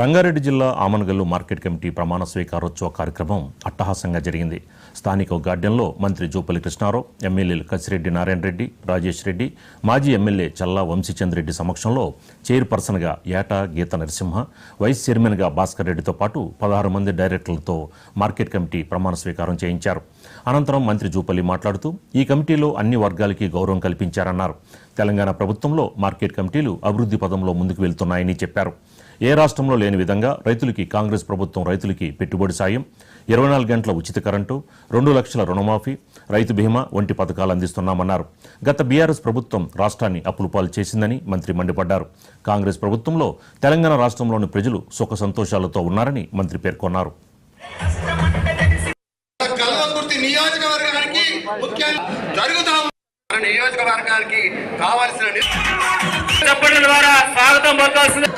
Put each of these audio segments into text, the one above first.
రంగారెడ్డి జిల్లా ఆమన్గల్లు market committee ప్రమాణ స్వీకారోత్సవ కార్యక్రమం అట్టహాసంగా జరిగింది. స్థానిక గార్డెన్లో మంత్రి జూపల్లి కృష్ణారావు, ఎమ్మెల్యేలు కసిరెడ్డి నారాయణ రెడ్డి, రాజేష్ రెడ్డి, మాజీ ఎమ్మెల్యే చల్లా వంశీచంద్ర రెడ్డి సమక్షంలో చైర్పర్సన్గా ఏటా గీత నరసింహ, వైస్ చైర్మన్గా భాస్కర్ రెడ్డితో పాటు 16 మంది డైరెక్టర్లతో మార్కెట్ కమిటీ ప్రమాణ స్వీకారం చేయించారు. అనంతరం మంత్రి జూపల్లి మాట్లాడుతూ ఈ కమిటీలో అన్ని వర్గాలకి గౌరవం కల్పించారన్నారు. తెలంగాణ ప్రభుత్వంలో మార్కెట్ కమిటీలు అభివృద్ధి పదంలో ముందుకు వెళ్తున్నాయని చెప్పారు. ఏ రాష్ట్రంలో లేని విధంగా రైతులకి కాంగ్రెస్ ప్రభుత్వం రైతులకి పెట్టుబడి సాయం, 24 గంటల ఉచిత కరెంటు, 2 లక్షల రుణమాఫీ, రైతు బీమా వంటి పథకాలు అందిస్తున్నామన్నారు. గత బీఆర్ఎస్ ప్రభుత్వం రాష్ట్రాన్ని అప్పుల పాలు చేసిందని మంత్రి మండిపడ్డారు. కాంగ్రెస్ ప్రభుత్వంలో తెలంగాణ రాష్ట్రంలోని ప్రజలు సుఖ సంతోషాలతో ఉన్నారని మంత్రి పేర్కొన్నారు. నియోజకవర్గానికి కావాల్సిన చప్పట్ల ద్వారా స్వాగతం పలకాల్సింది.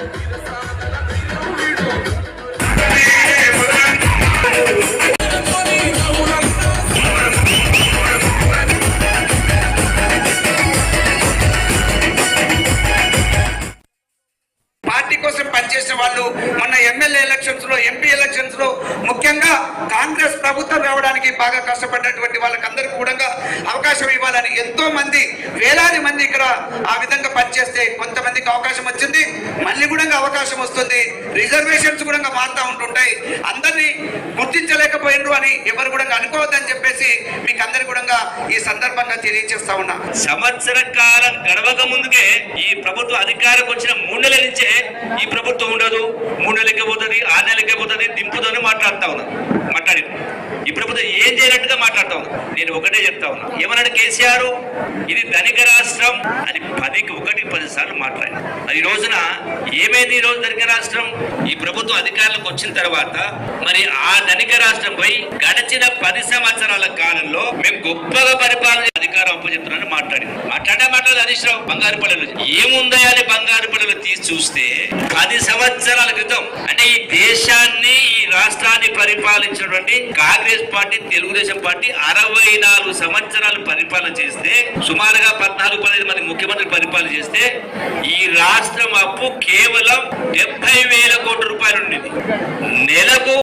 పార్టీ కోసం పనిచేసిన వాళ్ళు మొన్న ఎమ్మెల్యే ఎలక్షన్స్ లో, ఎంపీ ఎలక్షన్స్ లో ముఖ్యంగా కాంగ్రెస్ ప్రభుత్వం రావడానికి బాగా కష్టపడినటువంటి వాళ్ళకందరికీ కూడా అవకాశం ఇవ్వాలని ఎంతో మంది, వేలాది మంది ఇక్కడ ఆ విధంగా పనిచేస్తే కొంతమందికి అవకాశం వచ్చింది, మళ్ళీ కూడా అవకాశం వస్తుంది. రిజర్వేషన్స్ కూడా మారుతూ ఉంటుంటాయి. అందరినీ గుర్తించలేకపోయినరు అని ఎవరు కూడా అనుకోవద్దని చెప్పేసి మీకు అందరు కూడా ఈ సందర్భంగా తెలియజేస్తా ఉన్నా. సంవత్సర కాలం గడవక ముందుకే ఈ ప్రభుత్వం అధికారకు వచ్చిన 3 నెలల నుంచే ఈ ప్రభుత్వం ఉండదు, 3 నెలలకే పోతుంది, 6 నెలలకే పోతుంది, దింపుదని మాట్లాడుతా ఉన్నా. ఈ ప్రభుత్వం ఏం చేయనట్టుగా మాట్లాడుతా ఉన్నా. నేను ఒకటే చెప్తా ఉన్నా, ఏమన్నాడు కేసీఆర్, ఇది ధనిక రాష్ట్రం అని 10కి 10 సార్లు మాట్లాడారు. ఈ రోజున ఏమైంది? ఈ రోజు ధనిక రాష్ట్రం ఈ ప్రభుత్వం అధికారులకు వచ్చిన తర్వాత మరి ఆ ధనిక రాష్ట్రం పోయి గడిచిన 10 సంవత్సరాల కాలంలో మేము గొప్పగా పరిపాలన అధికారం అప్పచెప్తున్నారని మాట్లాడే హరీష్ రావు బంగారుపల్లిలో ఏముందా అని బంగారుపల్లిలో తీసి చూస్తే 10 సంవత్సరాల క్రితం, అంటే ఈ దేశాన్ని, ఈ రాష్ట్రాన్ని పరిపాలించినటువంటి కాంగ్రెస్ పార్టీ, తెలుగుదేశం పార్టీ 64 సంవత్సరాలు పరిపాలన చేస్తే, సుమారుగా 14-15 మంది ముఖ్యమంత్రి పరిపాలన చేస్తే ఈ రాష్ట్రం అప్పు కేవలం 70,000 కోట్ల రూపాయలు ఉండేది. నెలకు